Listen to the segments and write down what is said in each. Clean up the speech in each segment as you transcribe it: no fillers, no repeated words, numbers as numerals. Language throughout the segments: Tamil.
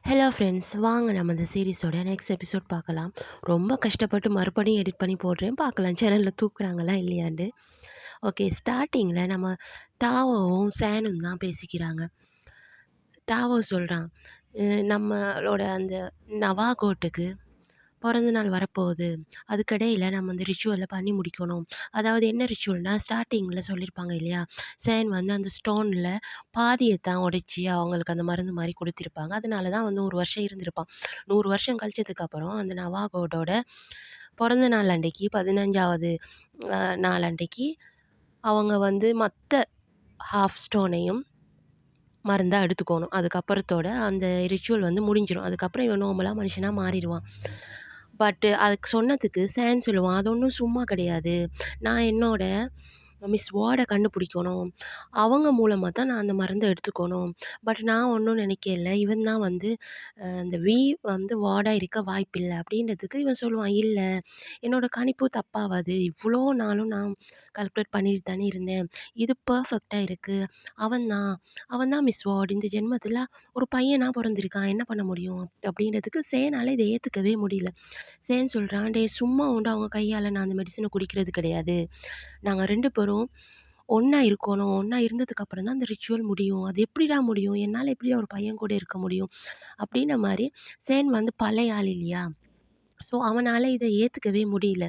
ஹலோ ஃப்ரெண்ட்ஸ், வாங்க நம்ம இந்த சீரிஸோட நெக்ஸ்ட் எபிசோட் பார்க்கலாம். ரொம்ப கஷ்டப்பட்டு மறுபடியும் எடிட் பண்ணி போடுறேன். பார்க்கலாம் சேனலில் தூக்குறாங்களா இல்லையாண்டு. ஓகே, ஸ்டார்ட்டிங்கில் நம்ம டாவோவும் சேனும் தான் பேசிக்கிறாங்க. டாவோ சொல்கிறான், நம்மளோட அந்த நவாகோட்டுக்கு பிறந்த நாள் வரப்போகுது. அதுக்கிடையில நம்ம அந்த ரிச்சுவலை பண்ணி முடிக்கணும். அதாவது என்ன ரிச்சுவல்னா, ஸ்டார்ட்டிங்கில் சொல்லியிருப்பாங்க இல்லையா, சேன் வந்து அந்த ஸ்டோனில் பாதியை தான் உடைச்சி அவங்களுக்கு அந்த மருந்து மாதிரி கொடுத்துருப்பாங்க. அதனால தான் வந்து 100 வருஷம் இருந்திருப்பான். 100 வருஷம் கழிச்சதுக்கப்புறம் அந்த நவாகோட்டோட பிறந்த நாள் அன்றைக்கி 15வது நாள் அன்றைக்கி அவங்க வந்து மற்ற ஹாஃப் ஸ்டோனையும் மருந்தா எடுத்துக்கணும். அதுக்கப்புறத்தோட அந்த ரிச்சுவல் வந்து முடிஞ்சிரும். அதுக்கப்புறம் இவன் நார்மலா மனுஷனா மாறிருவான். அதுக்கு சொன்னதுக்கு சான் சொல்லுவான், "அது ஒண்ணும் சும்மா கிடையாது. நான் என்னோட மிஸ் வார்ட கண்டுபிடிக்கணும். அவங்க மூலமா தான் நான் அந்த மருந்த எடுத்துக்கணும். நான் ஒண்ணும் நினைக்கல. இவன் தான் வந்து இந்த வந்து வார்டா இருக்க வாய்ப்பில்ல." அப்படின்றதுக்கு இவன் சொல்லுவான், "இல்ல, என்னோட கணிப்பு தப்பாவாது. இவ்வளோ நாளும் நான் கால்குலேட் பண்ணிட்டு தானே இருந்தேன். இது பெர்ஃபெக்ட்டா இருக்கு. அவன் தான் அவன் தான் மிஸ் வார்ட். இந்த ஜென்மத்தில ஒரு பையனா பொறந்திருக்கான். என்ன பண்ண முடியும்?" அப்படின்றதுக்கு சேனால இத ஏத்துக்கவே முடியல. சேன் சொல்றான், "டேய், சும்மா உண்டு அவங்க கையால நான் அந்த மெடிசின குடிக்கிறது கிடையாது. நாங்க 2 பேரும் ஒண்ணா இருக்கணும். ஒண்ணா இருந்ததுக்கு அப்புறம் தான் அந்த ரிச்சுவல் முடியும். அது எப்படிடா முடியும்? என்னால எப்படி ஒரு பையன் கூட இருக்க முடியும்?" அப்படின்ன மாரி சேன் வந்து பழைய ஆள் இல்லையா? ஸோ அவனால இத ஏத்துக்கவே முடியல.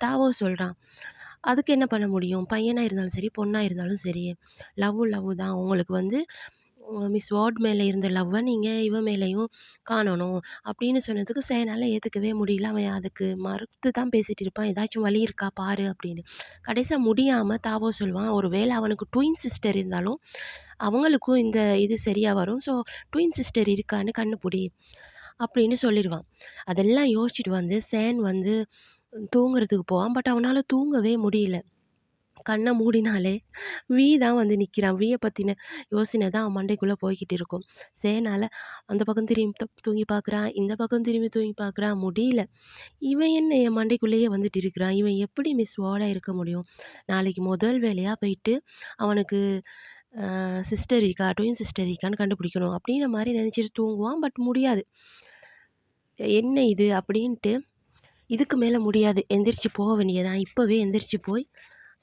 டாவோ சொல்றான், "அதுக்கு என்ன பண்ண முடியும்? பையனா இருந்தாலும் சரி, பொண்ணா இருந்தாலும் சரி. லவ் தான். உங்களுக்கு வந்து மிஸ் வார்ட் மேல இருந்த லவ்வ நீங்க இவன் மேலயும் காணணும்." அப்படின்னு சொன்னதுக்கு சேனால ஏத்துக்கவே முடியல. அவன் அதுக்கு மறுத்து தான் பேசிட்டு இருப்பான். "ஏதாச்சும் வழி இருக்கா பாரு" அப்படின்னு. கடைசியா முடியாம டாவோ சொல்வான், "ஒருவேள அவனுக்கு ட்வின் சிஸ்டர் இருந்தாலும், அவங்களுக்கும் இந்த இது சரியா வரும். ஸோ ட்வின் சிஸ்டர் இருக்கான்னு கண்டுபுடி." அப்படின்னு சொல்லிருவான். அதெல்லாம் யோசிச்சுட்டு வந்து சேன் வந்து தூங்குறதுக்கு போவான். அவனால தூங்கவே முடியல. கண்ண மூடினாலே தான் வந்து நிக்கிறான். பத்தின யோசனை தான் அவன் மண்டைக்குள்ள போய்க்கிட்டு இருக்கும். சேனால அந்த பக்கம் திரும்பி தூங்கி பார்க்குறான். இந்த பக்கம் திரும்பி தூங்கி பார்க்குறான். முடியல. இவன் என்ன என் மண்டைக்குள்ளேயே வந்துட்டு இருக்கிறான். இவன் எப்படி மிஸ் வார்டா இருக்க முடியும்? நாளைக்கு முதல் வேலையா போயிட்டு அவனுக்கு சிஸ்டர் இருக்கா, ட்வின் சிஸ்டர் இருக்கான்னு கண்டுபிடிக்கணும். அப்படின்ற மாரி நினைச்சிட்டு தூங்குவான். முடியாது. என்ன இது? அப்படின்ட்டு இதுக்கு மேல முடியாது. எந்திரிச்சு போக வேண்டியதான். இப்பவே எந்திரிச்சு போய்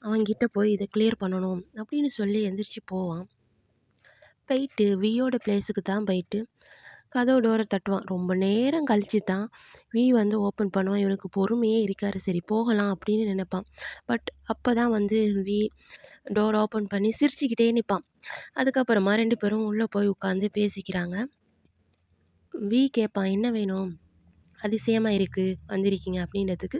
அவன்கிட்ட போய் இத கிளியர் பண்ணணும் அப்படின்னு சொல்லி எந்திரிச்சு போவான். போயிட்டு வியோட பிளேஸுக்கு தான் போயிட்டு கதவு டோர தட்டுவான். ரொம்ப நேரம் கழிச்சு தான் வந்து ஓப்பன் பண்ணுவான். இவனுக்கு பொறுமையே இருக்காது. சரி போகலாம் அப்படின்னு நினைப்பான். அப்பதான் வந்து டோர் ஓப்பன் பண்ணி சிரிச்சுக்கிட்டே நிப்பான். அதுக்கப்புறமா 2 பேரும் உள்ள போய் உட்காந்து பேசிக்கிறாங்க. கேட்பான், "என்ன வேணும்? அதிசயமா இருக்கு வந்திருக்கீங்க." அப்படின்றதுக்கு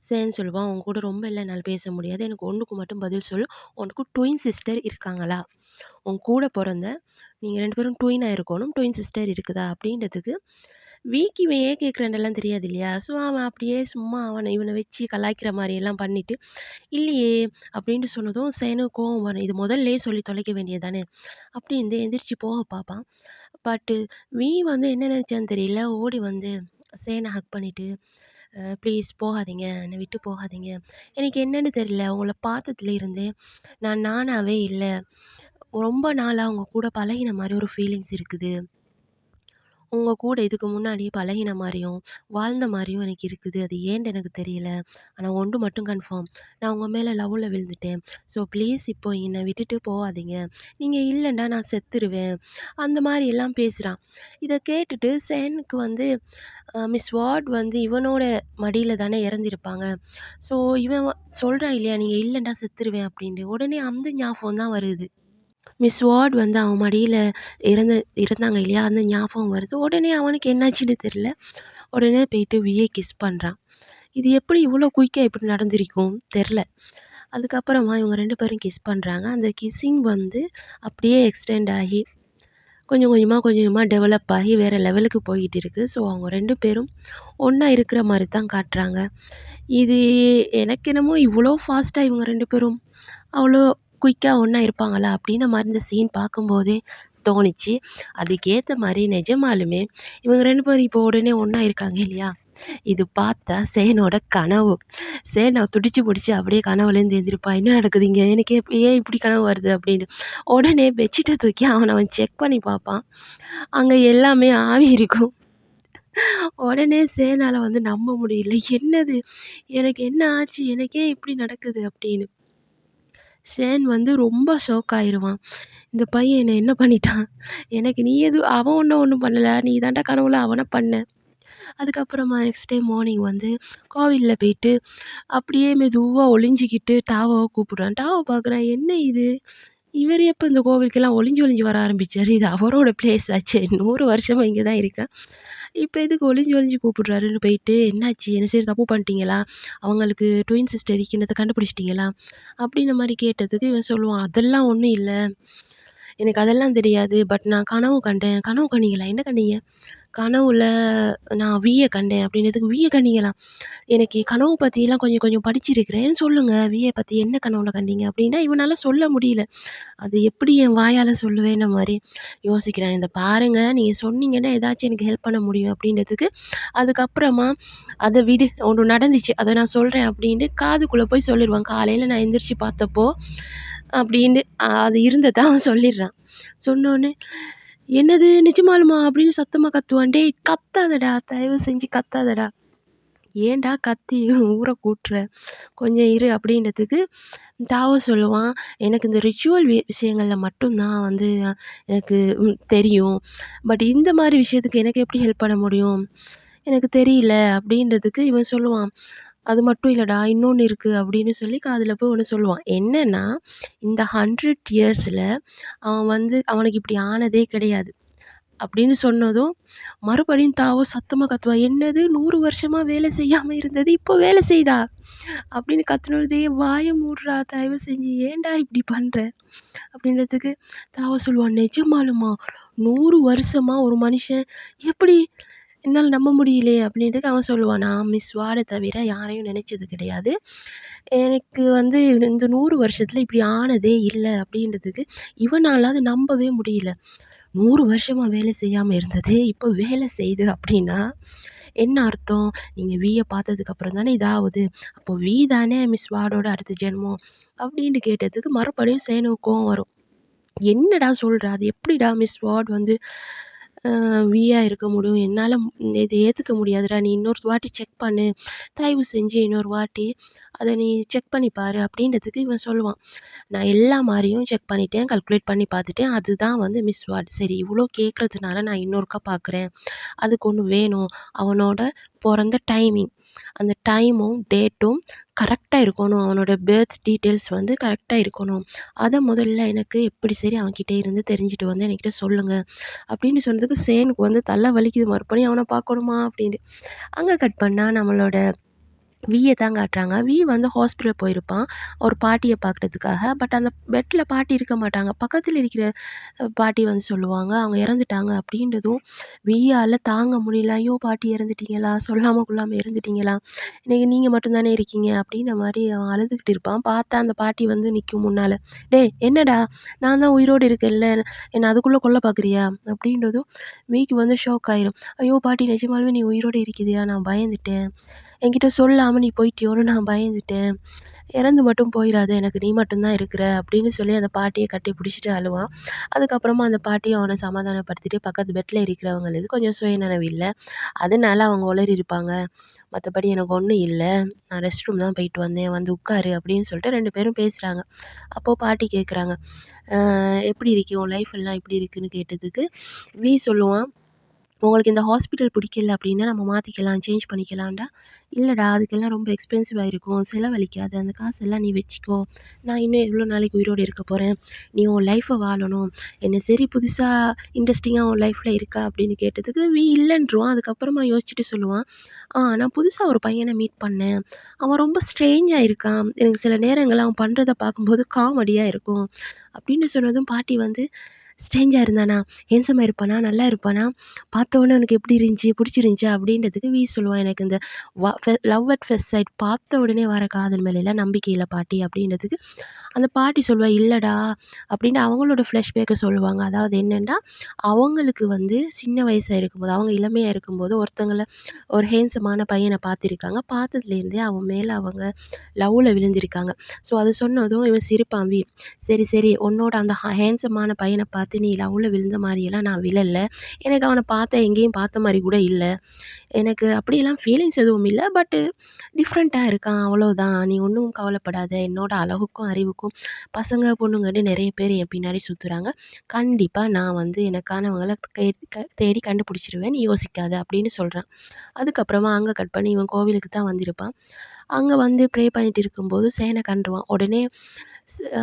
சேன்னு சொல்லுவான், "உன் கூட ரொம்ப எல்லாம் என்னால பேச முடியாது. எனக்கு ஒண்ணுக்கு மட்டும் பதில் சொல்லு. உனக்கு ட்வின் சிஸ்டர் இருக்காங்களா? உன் கூட பொறந்த நீங்க 2 பேரும் ட்வினா இருக்கணும். ட்வின் சிஸ்டர் இருக்குதா?" அப்படின்றதுக்கு இவன் ஏன் கேட்குறான்லாம் தெரியாது இல்லையா? ஸோ அவன் அப்படியே சும்மா இவன வச்சு கலாய்க்கிற மாரியெல்லாம் பண்ணிட்டு, "இல்லையே" அப்படின்ட்டு சொன்னதும் சேனுக்கு கோவம் வரும். இது முதல்லயே சொல்லி தொலைக்க வேண்டியது தானே! அப்படின்னு எந்திரிச்சு போக பார்ப்பான். பட்டு வந்து என்ன நினைச்சான்னு தெரியல. ஓடி வந்து சேன ஹக் பண்ணிட்டு, ப்ளீஸ் போகாதீங்க. என்னை விட்டு போகாதீங்க. எனக்கு என்னன்னு தெரியல. உங்கள பார்த்ததுல இருந்தே நான் நானாவே இல்ல. ரொம்ப நாளா உங்க கூட பழகின மாரி ஒரு ஃபீலிங்ஸ் இருக்குது. உங்க கூட இதுக்கு முன்னாடி பழகின மாரியும், வாழ்ந்த மாரியும் எனக்கு இருக்குது. அது ஏன்ட்டு எனக்கு தெரியல. ஆனா ஒன்று மட்டும் கன்ஃபார்ம். நான் உங்க மேல லவ்ல விழுந்துட்டேன். ஸோ ப்ளீஸ் இப்போ என்னை விட்டுட்டு போகாதீங்க. நீங்க இல்லன்னா நான் செத்துருவேன்." அந்த மாரி எல்லாம் பேசுறான். இத கேட்டுட்டு சேனுக்கு வந்து மிஸ் வார்ட் வந்து இவனோட மடியில தானே இறந்திருப்பாங்க. ஸோ இவன் சொல்றான் இல்லையா, "நீங்க இல்லன்னா செத்துருவேன்." அப்படின்ட்டு. உடனே அந்த ஞாபகம் தான் வருது. மிஸ் வார்ட் வந்து அவன் மடியில இருந்தாங்க இல்லையா? அந்த ஞாபகம் வருது. உடனே அவனுக்கு என்னாச்சுன்னு தெரியல. உடனே போயிட்டு கிஸ் பண்றான். இது எப்படி இவ்வளோ குயிக்கா எப்படி நடந்திருக்கும்? தெர்ல. அதுக்கப்புறமா இவங்க 2 பேரும் கிஸ் பண்றாங்க. அந்த கிஸ்ஸிங் வந்து அப்படியே எக்ஸ்டெண்ட் ஆகி கொஞ்சம் கொஞ்சமா டெவலப் ஆகி வேற லெவலுக்கு போயிட்டு இருக்கு. ஸோ அவங்க 2 பேரும் ஒண்ணா இருக்கிற மாரி தான் காட்டுறாங்க. இது எனக்கு என்னமோ இவ்வளோ ஃபாஸ்ட்டா இவங்க 2 பேரும் அவ்வளோ குயிக்கா ஒண்ணா இருப்பாங்களா? அப்படின்ன மாரி இந்த சீன் பார்க்கும்போதே தோணிச்சு. அதுக்கேத்த மாரி நிஜமாலுமே இவங்க 2 பேரும் இப்போ உடனே ஒண்ணா இருக்காங்க இல்லையா? இது பார்த்தா சேனோட கனவு. சேன துடிச்சு புடிச்சு அப்படியே கனவுலேருந்து எந்திரிப்பான். "என்ன நடக்குது இங்க? எனக்கு ஏன் இப்படி கனவு வருது?" அப்படின்னு. உடனே பெட்ஷீட்ட தூக்கி அவன் செக் பண்ணி பார்ப்பான். அங்க எல்லாமே ஆவி இருக்கும். உடனே சேனால வந்து நம்ப முடியல. "என்னது? எனக்கு என்ன ஆச்சு? எனக்கு ஏன் இப்படி நடக்குது?" அப்படின்னு. சேன் வந்து ரொம்ப ஷாக் ஆயிருவான். "இந்த பையன் என்ன பண்ணிட்டான்? எனக்கு நீ எதுவும் அவன் ஒண்ணும் பண்ணல. நீ தான்டா கனவுல அவன பண்ண." அதுக்கப்புறமா நெக்ஸ்ட் டே மார்னிங் வந்து கோவில்ல போயிட்டு அப்படியே மெதுவா ஒளிஞ்சுக்கிட்டு டாவாவ கூப்பிடுறான். டாவ பார்க்குறான், "என்ன இது? இவரு எப்ப இந்த கோவிலுக்கெல்லாம் ஒளிஞ்சு ஒளிஞ்சு வர ஆரம்பிச்சாரு? இது அவரோட பிளேஸ் ஆச்சே! 100 வருஷமா இங்க தான் இருக்கேன். இப்ப எதுக்கு ஒளிஞ்சு ஒளிஞ்சு கூப்பிடுறாருன்னு" போயிட்டு, "என்னாச்சு? என்ன சரி தப்பு பண்ணிட்டீங்களா? அவங்களுக்கு ட்வின் சிஸ்டர் இருக்கின்றத கண்டுபிடிச்சிட்டீங்களா?" அப்படின்ற மாரி கேட்டதுக்கு இவன் சொல்லுவான், "அதெல்லாம் ஒண்ணும் இல்ல. எனக்கு அதெல்லாம் தெரியாது. பட் நான் கனவு கண்டேன்." "கனவு கண்டீங்களா? என்ன கண்டீங்க?" "கனவுல நான் விய கண்டேன்." அப்படின்னதுக்கு, "விய கண்டீங்களா? எனக்கு கனவு பத்திலாம் கொஞ்சம் கொஞ்சம் படிச்சிருக்கிறேன். சொல்லுங்க விய பத்தி என்ன கனவுல கண்டீங்க?" அப்படின்னா இவனால சொல்ல முடியல. அது எப்படி என் வாயால சொல்லுவேன்ற மாரி யோசிக்கிறான். "இந்த பாருங்க, நீங்க சொன்னீங்கன்னா ஏதாச்சும் எனக்கு ஹெல்ப் பண்ண முடியும்." அப்படின்றதுக்கு, அதுக்கப்புறமா "அத விடு, ஒண்ணு நடந்துச்சு. அத நான் சொல்றேன்." அப்படின்ட்டு காதுக்குள்ள போய் சொல்லிருவான். "காலையில நான் எந்திரிச்சு பார்த்தப்போ" அப்படின்னு அது இருந்தத அவன் சொல்லிடுறான். சொன்னோனே, "என்னது நிஜமாலுமா?" அப்படின்னு சத்தமா கத்துவான். "டேய் கத்தாதடா! தயவு செஞ்சு கத்தாதடா! ஏன்டா கத்தி ஊர கூட்டுற? கொஞ்சம் இரு." அப்படின்றதுக்கு தாவ சொல்லுவான், "எனக்கு இந்த ரிச்சுவல் விஷயங்கள்ல மட்டும் தான் வந்து எனக்கு தெரியும். பட் இந்த மாரி விஷயத்துக்கு எனக்கு எப்படி ஹெல்ப் பண்ண முடியும்? எனக்கு தெரியல." அப்படின்றதுக்கு இவன் சொல்லுவான், "அது மட்டும் இல்லடா, இன்னொன்னு இருக்கு." அப்படின்னு சொல்லி காதுல போய் ஒண்ணு சொல்லுவான். என்னன்னா, இந்த 100 இயர்ஸ்ல அவன் வந்து அவனுக்கு இப்படி ஆனதே கிடையாது. அப்படின்னு சொன்னதும், மறுபடியும் தாவோ சத்தமா கத்துவான். "என்னது 100 வருஷமா வேலை செய்யாம இருந்தது, இப்போ வேலை செய்யுதா?" அப்படின்னு கத்துனதும், "டேய் வாய மூடுறா தயவு செஞ்சு. ஏன்டா இப்படி பண்ற?" அப்படின்றதுக்கு தாவோ சொல்லுவான், "நிஜமாலுமா? 100 வருஷமா ஒரு மனுஷன் எப்படி? என்னால நம்ப முடியலையே." அப்படின்றதுக்கு அவன் சொல்லுவான், "நான் மிஸ் வார்ட தவிர யாரையும் நினைச்சது கிடையாது. எனக்கு வந்து இந்த 100 வருஷத்துல இப்படி ஆனதே இல்ல." அப்படின்றதுக்கு இவனால அத நம்பவே முடியல. 100 வருஷமா வேலை செய்யாம இருந்தது, இப்போ வேலை செய்யுது அப்படின்னா, என்ன அர்த்தம்? நீங்க விய பார்த்ததுக்கு அப்புறம் தானே இது ஆவுது. அப்போ வி தானே மிஸ் வார்டோட அடுத்த ஜென்மம் அப்படின்னு கேட்டதுக்கு மறுபடியும் சேனுக்கு கோவம் வரும். என்னடா சொல்ற? அது எப்படிடா மிஸ் வார்ட் வந்து வியா இருக்க முடியும்? என்னால இத ஏத்துக்க முடியாதுடா. நீ இன்னொரு வாட்டி செக் பண்ணு. தயவு செஞ்சு இன்னொரு வாட்டி அத நீ செக் பண்ணி பாரு அப்படின்றதுக்கு இவன் சொல்லுவான். நான் எல்லா மாரியும் செக் பண்ணிட்டேன். கால்குலேட் பண்ணி பார்த்துட்டேன். அதுதான் வந்து மிஸ் வார்ட். சரி இவ்ளோ கேட்கறதுனால நான் இன்னொருக்கா பார்க்குறேன். அதுக்கு ஒண்ணு வேணும். அவனோட பொறந்த டைமிங். அந்த டைமும், டேட்டும் கரெக்ட்டா இருக்கணும். அவனோட பர்த் டீட்டெயில்ஸ் வந்து கரெக்ட்டா இருக்கணும். அத முதல்ல எனக்கு எப்படி சரி அவன்கிட்ட இருந்து தெரிஞ்சுட்டு வந்து என்கிட்ட சொல்லுங்க." அப்படின்னு சொன்னதுக்கு சேனுக்கு வந்து தல வலிக்குது. மறுபடியும் அவன பார்க்கணுமா அப்படின்னு. அங்க கட் பண்ணா நம்மளோட விய தான் காட்டுறாங்க. வி வந்து ஹாஸ்பிட்டல் போயிருப்பான். ஒரு பாட்டிய பார்க்குறதுக்காக. பட் அந்த பெட்ல பாட்டி இருக்க மாட்டாங்க. பக்கத்துல இருக்கிற பாட்டி வந்து சொல்லுவாங்க, "அவங்க இறந்துட்டாங்க." அப்படின்றதும் வியால தாங்க முடியல. "ஐயோ! பாட்டி இறந்துட்டீங்களா? சொல்லாம கொள்ளாம இறந்துட்டீங்களா? இன்னைக்கு நீங்க மட்டும் தானே இருக்கீங்க." அப்படின்ற மாரி அவன் அழுதுகிட்டு இருப்பான். பார்த்தா அந்த பாட்டி வந்து நிக்கும் முன்னால. "டேய் என்னடா? நான் தான் உயிரோடு இருக்கேன்ல. என்ன அதுக்குள்ள கொல்ல பார்க்குறியா?" அப்படின்றதும் விக்கு வந்து ஷாக் ஆயிரும். "ஐயோ! பாட்டி நிஜமாலுமே நீ உயிரோட இருக்கியா? நான் பயந்துட்டேன். என்கிட்ட சொல்லாம நீ போயிட்டியோன்னு நான் பயந்துட்டேன். இறந்து மட்டும் போயிறாத. எனக்கு நீ மட்டும் தான் இருக்கிற." அப்படின்னு சொல்லி அந்த பாட்டிய கட்டி பிடிச்சிட்டு அழுவான். அதுக்கப்புறமா அந்த பாட்டியும் அவன சமாதானப்படுத்திட்டு பக்கத்து பெட்ல இருக்கிறவங்களுக்கு கொஞ்சம் சுயநினைவு இல்ல. அதனால அவங்க உளறியிருப்பாங்க. மத்தபடி எனக்கு ஒண்ணும் இல்ல. நான் ரெஸ்ட் ரூம் தான் போயிட்டு வந்தேன். வந்து உட்காரு அப்படின்னு சொல்லிட்டு 2 பேரும் பேசுறாங்க. அப்போ பாட்டி கேட்குறாங்க, எப்படி இருக்கு? உன் லைஃப் எல்லாம் எப்படி இருக்குன்னு?" கேட்டதுக்கு வி சொல்லுவான், "உங்களுக்கு இந்த ஹாஸ்பிட்டல் பிடிக்கல அப்படின்னா நம்ம மாத்திக்கலாம். சேஞ்ச் பண்ணிக்கலாம்டா." "இல்லடா அதுக்கெல்லாம் ரொம்ப எக்ஸ்பென்சிவா இருக்கும். செலவழிக்காத. அந்த காசெல்லாம் நீ வச்சுக்கோ. நான் இன்னும் எவ்வளோ நாளைக்கு உயிரோட இருக்க போறேன். நீ உன் லைஃப்ப வாழணும். என்ன சரி புதுசா இன்ட்ரெஸ்டிங்கா உன் லைஃப்ல இருக்கா?" அப்படின்னு கேட்டதுக்கு இல்லன்றுவான். அதுக்கப்புறமா யோசிச்சுட்டு சொல்லுவான், நான் புதுசா ஒரு பையன மீட் பண்ணேன். அவன் ரொம்ப ஸ்ட்ரேஞ்சா இருக்கான். எனக்கு சில நேரங்கள்ல அவன் பண்றத பார்க்கும்போது காமெடியா இருக்கும்." அப்படின்னு சொன்னதும் பாட்டி வந்து, ஸ்ட்ரேஞ்சா இருந்தானா? ஹேண்சமா இருப்பானா? நல்லா இருப்பானா? பார்த்தோனே உனக்கு எப்படி இருந்துச்சு? புடிச்சிருந்துச்சா? அப்படின்றதுக்கு சொல்லுவான். எனக்கு இந்த லவ் அட் ஃபர்ஸ்ட் சைட் பார்த்த உடனே வர காதல் மேலலாம் நம்பிக்கை இல்ல பாட்டி அப்படின்றதுக்கு, அந்த பாட்டி சொல்லுவா, "இல்லடா" அப்படின்னு அவங்களோட ஃப்ளாஷ்பேக்க சொல்லுவாங்க. அதாவது என்னன்னா, அவங்களுக்கு வந்து சின்ன வயசா இருக்கும்போது, அவங்க இளமையா இருக்கும்போது ஒரு ஹேண்சமான பையன பார்த்துருக்காங்க. பார்த்ததுலேருந்தே அவன் மேல அவங்க லவ்ல விழுந்திருக்காங்க. ஸோ அது சொன்னதும் இவன் சிரிப்பான். "சரி, சரி உன்னோட அந்த ஹேண்சமான பையன பார்த்து நீ லவ்ல விழுந்த மாரியெல்லாம் நான் விழல. எனக்கு அவன பார்த்தா எங்கேயும் பார்த்த மாரி கூட இல்ல. எனக்கு அப்படியெல்லாம் ஃபீலிங்ஸ் எதுவும் இல்ல. பட்டு டிஃப்ரெண்ட்டா இருக்கான் அவ்வளோதான். நீ ஒண்ணும் கவலைப்படாத. என்னோட அழகுக்கும், அறிவுக்கும் பசங்க, பொண்ணுங்கன்னு நெறைய பேர் என் பின்னாடி சுத்துறாங்க. கண்டிப்பா நான் வந்து எனக்கானவங்கள தேடி கண்டுபிடிச்சிருவேன். நீ யோசிக்காத" அப்படின்னு சொல்றான். அதுக்கப்புறமா அங்க கட் பண்ணி இவன் கோவிலுக்கு தான் வந்திருப்பான். அங்க வந்து ப்ரே பண்ணிட்டு இருக்கும்போது சேன கண்டுருவான். உடனே ஸ் அ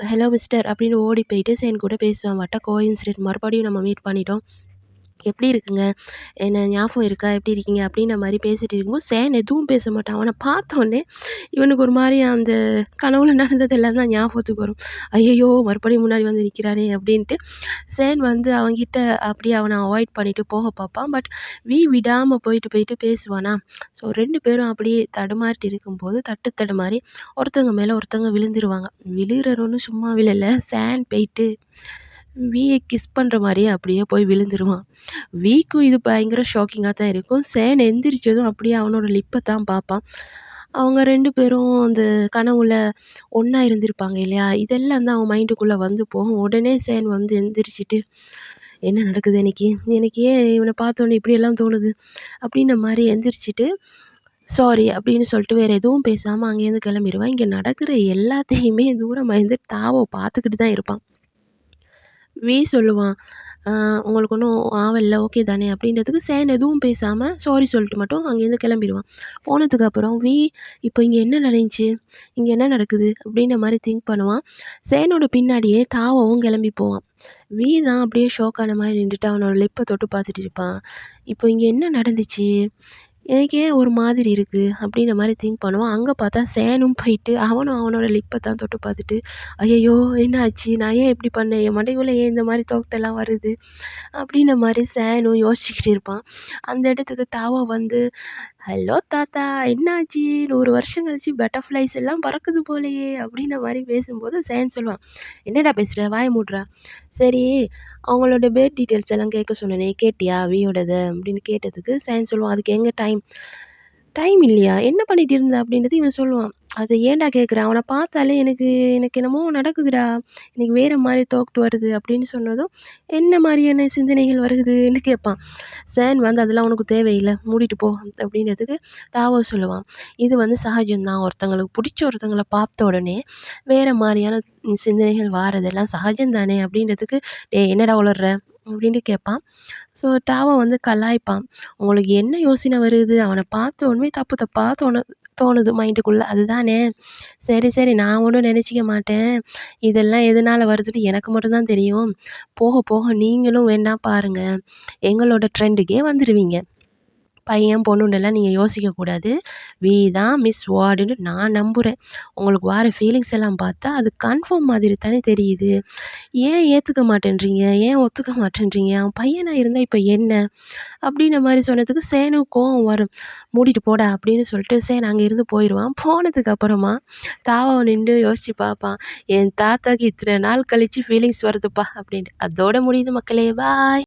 "ஹலோ மிஸ்டர்" அப்படின்னு ஓடி போயிட்டு சேன் கூட பேசுவான். வாட் அ கோஇன்சிடென்ட் மறுபடியும் நம்ம மீட் பண்ணிட்டோம். எப்படி இருக்குங்க? என்ன ஞாபகம் இருக்கா? எப்படி இருக்கீங்க? அப்படின்ற மாரி பேசிட்டு இருக்கும்போது, சேன் எதுவும் பேச மாட்டான். அவன பார்த்தோனே இவனுக்கு ஒரு மாரி அந்த கனவுல நடந்ததெல்லாம் தான் ஞாபகத்துக்கு வரும். "ஐயய்யோ! மறுபடியும் முன்னாடி வந்து நிக்கிறானே!" அப்படின்ட்டு சேன் வந்து அவன்கிட்ட அப்படியே அவன அவாய்ட் பண்ணிட்டு போக பார்ப்பான். பட் விடாம போயிட்டு போயிட்டு பேசுவானா, ஸோ 2 பேரும் அப்படியே தடுமாறிட்டு இருக்கும்போது, தடுமாறி ஒருத்தவங்க மேல ஒருத்தவங்க விழுந்துருவாங்க. விழுறவனும் சும்மா விழல. சேன் போயிட்டு விய கிஸ் பண்ற மாரியே அப்படியே போய் விழுந்துருவான். விக்கும் இது பயங்கர ஷாக்கிங்கா தான் இருக்கும். சேன் எந்திரிச்சதும் அப்படியே அவனோட லிப்ப தான் பார்ப்பான். அவங்க 2 பேரும் அந்த கனவுல ஒண்ணா இருந்திருப்பாங்க இல்லையா? இதெல்லாம் தான் அவன் மைண்டுக்குள்ள வந்து போகும். உடனே சேன் வந்து எந்திரிச்சுட்டு, "என்ன நடக்குது இன்னைக்கு? எனக்கு ஏன் இவன பார்த்தோனே இப்படியெல்லாம் தோணுது?" அப்படின்ன மாரி எந்திரிச்சுட்டு, "சாரி" அப்படின்னு சொல்லிட்டு வேற எதுவும் பேசாம அங்கேருந்து கிளம்பிருவான். இங்க நடக்கிற எல்லாத்தையுமே தூரமா இருந்து தாவோ பார்த்துக்கிட்டு தான் இருப்பான். சொல்லுவான். உங்களுக்கு ஒண்ணும் ஆவல்ல, ஓகே தானே அப்படின்றதுக்கு சேன் எதுவும் பேசாம சாரி சொல்லிட்டு மட்டும் அங்கேருந்து கிளம்பிருவான். போனதுக்கப்புறம் இப்போ இங்க என்ன நடந்துச்சு? இங்க என்ன நடக்குது? அப்படின்ற மாரி திங்க் பண்ணுவான். சேனோட பின்னாடியே டாவோவும் கிளம்பி போவான். தான் அப்படியே ஷாக் ஆன மாரி நின்டுட்டு அவனோட லிப்ப தொட்டு பார்த்துட்டு இருப்பான். இப்போ இங்க என்ன நடந்துச்சு? எனக்கு ஏன் ஒரு மாதிரி இருக்கு? அப்படின்ற மாரி திங்க் பண்ணுவான். அங்க பார்த்தா சேனும் போயிட்டு அவனும் அவனோட லிப்ப தான் தொட்டு பார்த்துட்டு, "ஐயய்யோ! என்ன ஆச்சு? நான் ஏன் இப்படி பண்ணேன்? என் மண்டைக்குள்ள ஏன் இந்த மாரி தாட்ஸ் வருது?" அப்படின்ன மாரி சேனும் யோசிச்சுக்கிட்டு இருப்பான். அந்த இடத்துக்கு தாவா வந்து, "ஹலோ தாத்தா, என்னாச்சு? 100 வருஷம் கழிச்சு பட்டர்ஃப்ளைஸ் எல்லாம் பறக்குது போலயே!" அப்படின்ன மாரி பேசும்போது சேன் சொல்லுவான், "என்னடா பேசுற? வாய மூடுறா! சரி, அவங்களோட பேர்த் டீட்டெயில்ஸ் எல்லாம் கேட்க சொன்னனே, கேட்டியா? வியோடத?" அப்படின்னு கேட்டதுக்கு சேன் சொல்லுவான், "அதுக்கு எங்க டைம்?" "டைம் இல்லையா? என்ன பண்ணிட்டு இருந்த?" அப்படின்றது இவன் சொல்லுவான். "அத ஏன்டா கேட்குற? அவன பார்த்தாலே எனக்கு எனக்கு என்னமோ நடக்குதுடா. எனக்கு வேற மாரி தாட் வருது." அப்படின்னு சொன்னதும், "என்ன மாரியான சிந்தனைகள் வருகுதுன்னு?" கேட்பான். சேன் வந்து, "அதெல்லாம் உனக்கு தேவையில்ல. மூடிட்டு போ." அப்படின்றதுக்கு தாவோ சொல்லுவான், "இது வந்து சகஜம் தான். ஒருத்தங்களுக்கு புடிச்ச ஒருத்தங்கள பார்த்த உடனே வேற மாரியான சிந்தனைகள் வாரதெல்லாம் சகஜம் தானே." அப்படின்றதுக்கு, "டேய் என்னடா உளர்ற?" அப்படின்னு கேட்பான். ஸோ டாவோ வந்து கலாய்ப்பான். "உங்களுக்கு என்ன யோசனை வருது? அவன பார்த்த உடனே தப்பு தப்பா தோணுது மைண்டுக்குள்ள. அதுதானே? சரி, சரி நான் ஒண்ணும் நெனச்சுக்க மாட்டேன். இதெல்லாம் எதனால வருதுன்னு எனக்கு மட்டும் தான் தெரியும். போக போக நீங்களும் வேணா பாருங்க. எங்களோட ட்ரெண்டுக்கே வந்துருவீங்க." பையன், பொண்ணுன்னெல்லாம் நீங்க யோசிக்கக்கூடாது. தான் மிஸ் வேர்ல்டுன்னு நான் நம்புறேன். உங்களுக்கு வர ஃபீலிங்ஸ் எல்லாம் பார்த்தா, அது கன்ஃபார்ம் மாதிரி தானே தெரியுது. ஏன் ஏத்துக்க மாட்டேன்றீங்க? ஏன் ஒத்துக்க மாட்டேன்றீங்க? அவன் பையனா இருந்தா இப்ப என்ன? அப்படின்ன மாரி சொன்னதுக்கு சேனுக்கு கோவம் வரும். "மூடிட்டு போடா" அப்படின்னு சொல்லிட்டு சேன் அங்கேருந்து போயிருவான். போனதுக்கு அப்புறமா தாவா நிண்டு யோசிச்சு பார்ப்பான். "என் தாத்தாக்கு இத்தன நாள் கழிச்சு ஃபீலிங்ஸ் வருதுப்பா" அப்படின்ட்டு. அதோட முடியுது மக்களே! பாய்.